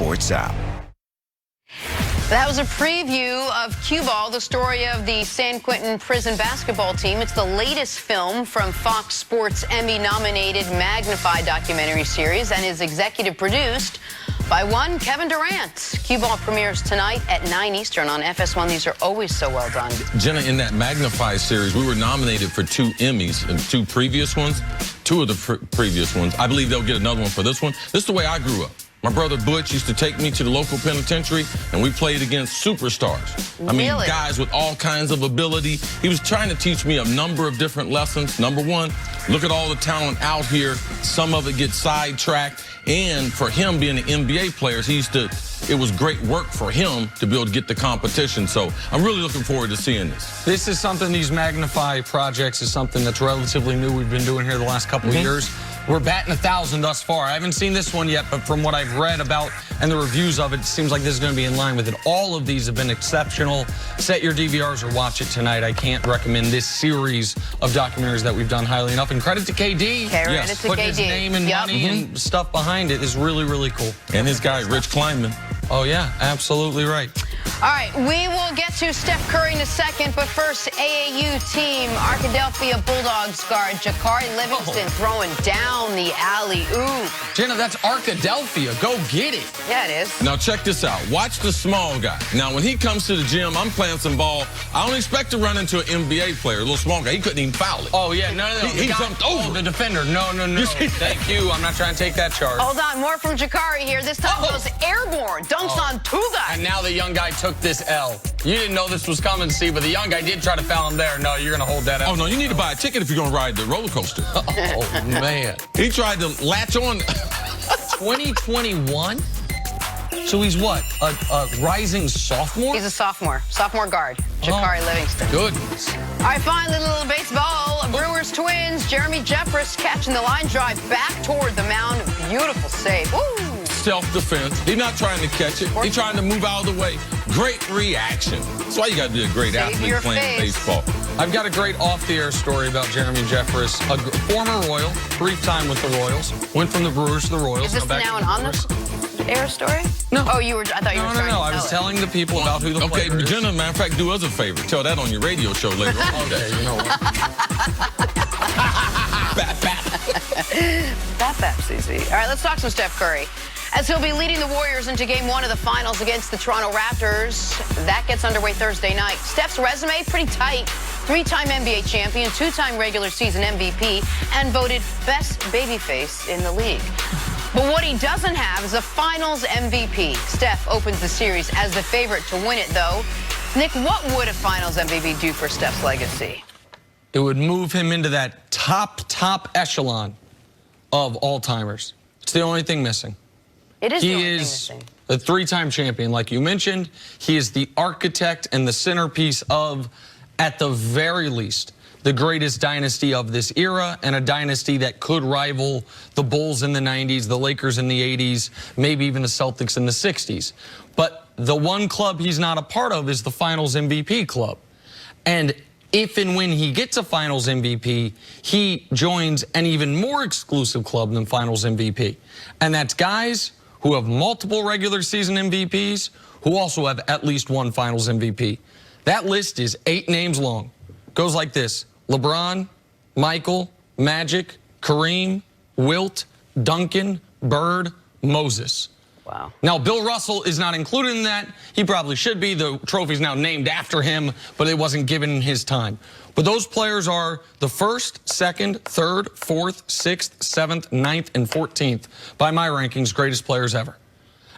Sports app. That was a preview of Cue Ball, the story of the San Quentin prison basketball team. It's the latest film from Fox Sports' Emmy-nominated Magnified documentary series and is executive produced by one Kevin Durant. Cue Ball premieres tonight at 9 Eastern on FS1. These are always so well done. Jenna, in that Magnified series, we were nominated for 2 Emmys and 2 previous ones. 2 of the previous ones. I believe they'll get another one for this one. This is the way I grew up. My brother Butch used to take me to the local penitentiary, and we played against superstars. I mean, guys with all kinds of ability. He was trying to teach me a number of different lessons. Number one, look at all the talent out here. Some of it gets sidetracked. And for him being an NBA player, it was great work for him to be able to get the competition. So I'm really looking forward to seeing this. This is something, these Magnify projects is something that's relatively new. We've been doing here the last couple of years. We're batting 1,000 thus far. I haven't seen this one yet, but from what I've read about and the reviews of it, it seems like this is going to be in line with it. All of these have been exceptional. Set your DVRs or watch it tonight. I can't recommend this series of documentaries that we've done highly enough. And credit to KD. Credit to Putting KD. his name and money and stuff behind it is really, really cool. And his guy, Rich Kleinman. Oh, yeah, absolutely right. All right, we will get to Steph Curry in a second, but first, AAU team, Arkadelphia Bulldogs guard Jakari Livingston throwing down the alley-oop. Jenna, that's Arkadelphia. Go get it. Yeah, it is. Now, check this out. Watch the small guy. Now, when he comes to the gym, I'm playing some ball. I don't expect to run into an NBA player, a little small guy. He couldn't even foul it. Oh, yeah, no. He jumped over the defender. No. Thank you. I'm not trying to take that charge. Hold on, more from Jakari here. This time goes airborne. Dunks on 2 guys. And now the young guy took this L. You didn't know this was coming, see, but the young guy did try to foul him there. No, you're going to hold that out. Oh, no, you need to buy a ticket if you're going to ride the roller coaster. Oh, man. He tried to latch on. 2021? So he's what, a rising sophomore? He's a sophomore guard, Jakari Livingston. Goodness. All right, finally, little baseball. Brewers Twins, Jeremy Jeffress catching the line drive back toward the mound. Beautiful save. Woo! Self-defense. He's not trying to catch it. He's trying to move out of the way. Great reaction. That's why you got to be a great athlete playing baseball. I've got a great off-the-air story about Jeremy Jeffress, a former Royal, brief time with the Royals, went from the Brewers to the Royals. Is this now an on-the-air story? No. Oh, I thought you were trying to I was telling the people about who the player is. Jenna, matter of fact, do us a favor. Tell that on your radio show later on. Okay, you know what? Bap, CC. All right, let's talk some Steph Curry, as he'll be leading the Warriors into Game 1 of the Finals against the Toronto Raptors. That gets underway Thursday night. Steph's resume, pretty tight. 3-time NBA champion, 2-time regular season MVP, and voted best babyface in the league. But what he doesn't have is a Finals MVP. Steph opens the series as the favorite to win it, though. Nick, what would a Finals MVP do for Steph's legacy? It would move him into that top echelon of all-timers. It's the only thing missing. It is the only thing missing. He is a 3-time champion, like you mentioned. He is the architect and the centerpiece of, at the very least, the greatest dynasty of this era, and a dynasty that could rival the Bulls in the 90s, the Lakers in the 80s, maybe even the Celtics in the 60s. But the one club he's not a part of is the Finals MVP club. And if and when he gets a Finals MVP, he joins an even more exclusive club than Finals MVP. And that's guys who have multiple regular season MVPs who also have at least one Finals MVP. That list is 8 names long. Goes like this: LeBron, Michael, Magic, Kareem, Wilt, Duncan, Bird, Moses. Wow. Now, Bill Russell is not included in that. He probably should be. The trophy's now named after him, but it wasn't given his time. But those players are the 1st, 2nd, 3rd, 4th, 6th, 7th, 9th, and 14th by my rankings, greatest players ever.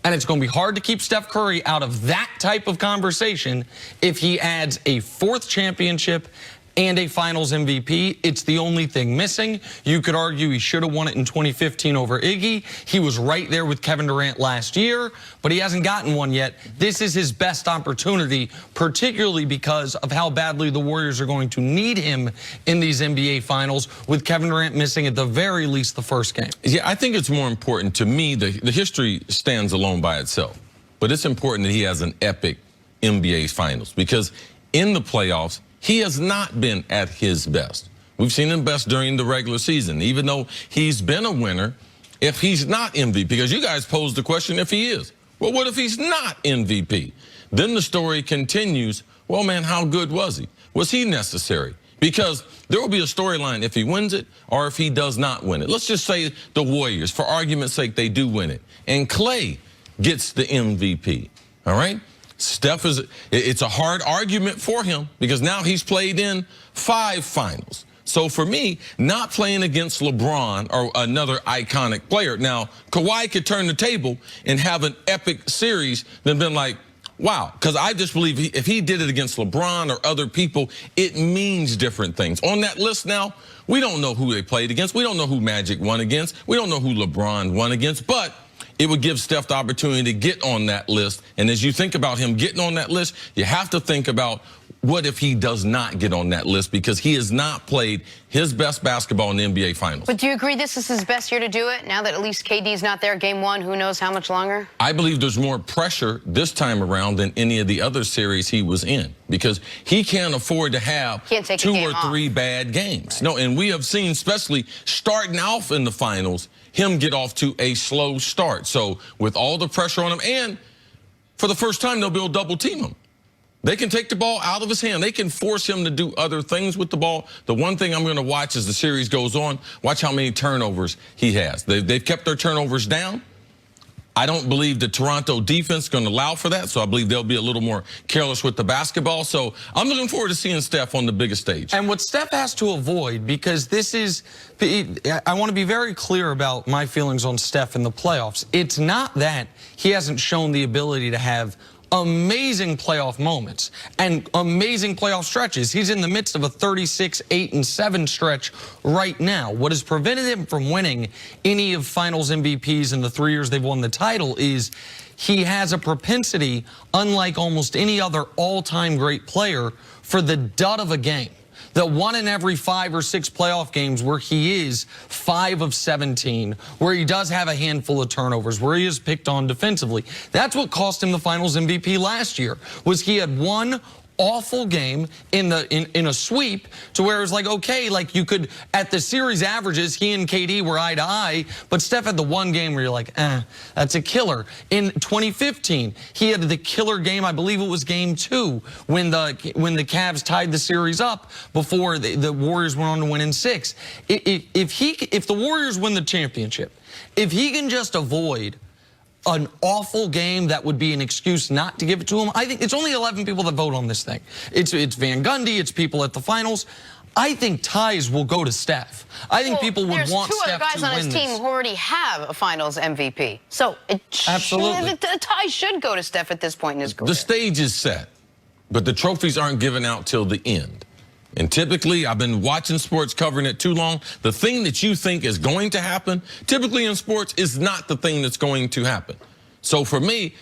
And it's going to be hard to keep Steph Curry out of that type of conversation if he adds a 4th championship and a Finals MVP. It's the only thing missing. You could argue he should have won it in 2015 over Iggy. He was right there with Kevin Durant last year, but he hasn't gotten one yet. This is his best opportunity, particularly because of how badly the Warriors are going to need him in these NBA Finals, with Kevin Durant missing at the very least the first game. Yeah, I think it's more important to me. The history stands alone by itself, but it's important that he has an epic NBA Finals, because in the playoffs, he has not been at his best. We've seen him best during the regular season, even though he's been a winner. If he's not MVP, because you guys posed the question if he is, Well, what if he's not MVP? Then the story continues, well, man, how good was he? Was he necessary? Because there will be a storyline if he wins it or if he does not win it. Let's just say the Warriors, for argument's sake, they do win it. And Klay gets the MVP, all right? Steph it's a hard argument for him because now he's played in 5 finals. So for me, not playing against LeBron or another iconic player. Now, Kawhi could turn the table and have an epic series, then been like, wow, because I just believe if he did it against LeBron or other people, it means different things. On that list now, we don't know who they played against. We don't know who Magic won against. We don't know who LeBron won against, but it would give Steph the opportunity to get on that list. And as you think about him getting on that list, you have to think about what if he does not get on that list because he has not played his best basketball in the NBA Finals. But do you agree this is his best year to do it? Now that at least KD's not there, game 1, who knows how much longer? I believe there's more pressure this time around than any of the other series he was in because he can't afford to have 2 or 3 bad games. Right. No, and we have seen, especially starting off in the finals, him get off to a slow start. So with all the pressure on him, and for the first time, they'll be able to double team him. They can take the ball out of his hand. They can force him to do other things with the ball. The one thing I'm going to watch as the series goes on, watch how many turnovers he has. They've kept their turnovers down. I don't believe the Toronto defense is going to allow for that, so I believe they'll be a little more careless with the basketball. So I'm looking forward to seeing Steph on the biggest stage. And what Steph has to avoid, because this is, I want to be very clear about my feelings on Steph in the playoffs. It's not that he hasn't shown the ability to have amazing playoff moments and amazing playoff stretches. He's in the midst of a 36-8-7 stretch right now. What has prevented him from winning any of Finals MVPs in the 3 years they've won the title is he has a propensity, unlike almost any other all-time great player, for the dud of a game. The 1 in every 5 or 6 playoff games where he is 5 of 17, where he does have a handful of turnovers, where he is picked on defensively. That's what cost him the Finals MVP last year, was he had one awful game in a sweep to where it was like, okay, like you could, at the series averages, he and KD were eye to eye, but Steph had the one game where you're like, that's a killer. In 2015, he had the killer game, I believe it was game 2, when the Cavs tied the series up before the Warriors went on to win in 6. If the Warriors win the championship, if he can just avoid an awful game that would be an excuse not to give it to him. I think it's only 11 people that vote on this thing. It's Van Gundy, it's people at the finals. I think ties will go to Steph. I think people would want Steph to win this. There's 2 other guys on his team who already have a Finals MVP. So a tie should go to Steph at this point in his career. The stage is set, but the trophies aren't given out till the end. And typically, I've been watching sports, covering it too long. The thing that you think is going to happen, typically in sports, is not the thing that's going to happen. So for me,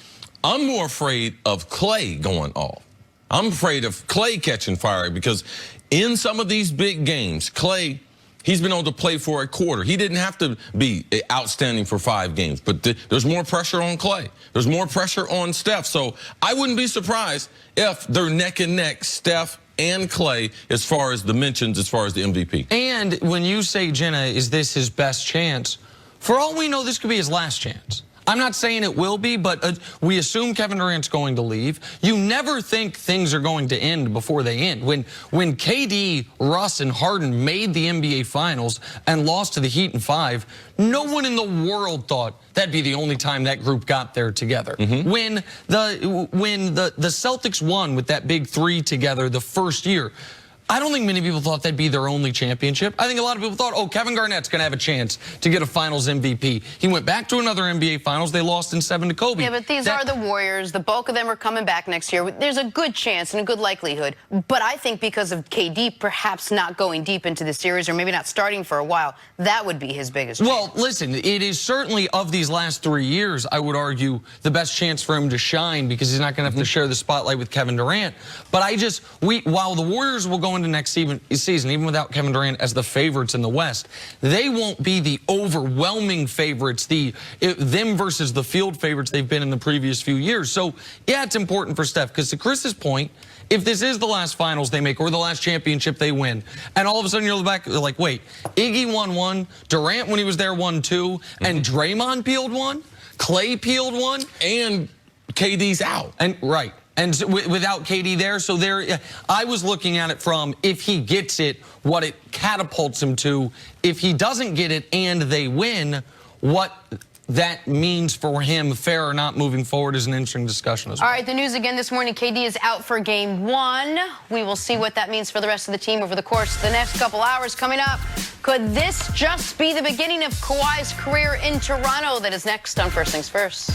I'm more afraid of Klay going off. I'm afraid of Klay catching fire because in some of these big games, Klay, he's been able to play for a quarter. He didn't have to be outstanding for 5 games, but there's more pressure on Klay. There's more pressure on Steph. So I wouldn't be surprised if they're neck and neck, Steph and Klay, as far as the mentions, as far as the MVP. And when you say, Jenna, is this his best chance? For all we know, this could be his last chance. I'm not saying it will be, but we assume Kevin Durant's going to leave. You never think things are going to end before they end. When KD, Russ, and Harden made the NBA Finals and lost to the Heat in 5, no one in the world thought that'd be the only time that group got there together. When the Celtics won with that big 3 together the first year, I don't think many people thought that'd be their only championship. I think a lot of people thought, oh, Kevin Garnett's going to have a chance to get a Finals MVP. He went back to another NBA Finals. They lost in 7 to Kobe. Yeah, but these are the Warriors. The bulk of them are coming back next year. There's a good chance and a good likelihood. But I think because of KD perhaps not going deep into the series or maybe not starting for a while, that would be his biggest chance. Well, listen, it is certainly of these last 3 years, I would argue, the best chance for him to shine because he's not going to have to share the spotlight with Kevin Durant. But while the Warriors will go into next season, even without Kevin Durant as the favorites in the West, they won't be the overwhelming favorites, them versus the field favorites they've been in the previous few years. So, yeah, it's important for Steph because to Chris's point, if this is the last Finals they make or the last championship they win, and all of a sudden you're back, like, wait, Iggy won 1, Durant when he was there won 2, and Draymond peeled 1? Clay peeled one. And KD's out. And right. And without KD there, so there, I was looking at it from if he gets it, what it catapults him to. If he doesn't get it and they win, what that means for him, fair or not, moving forward is an interesting discussion as well. All right, the news again this morning, KD is out for game 1. We will see what that means for the rest of the team over the course of the next couple hours. Coming up, could this just be the beginning of Kawhi's career in Toronto? That is next on First Things First.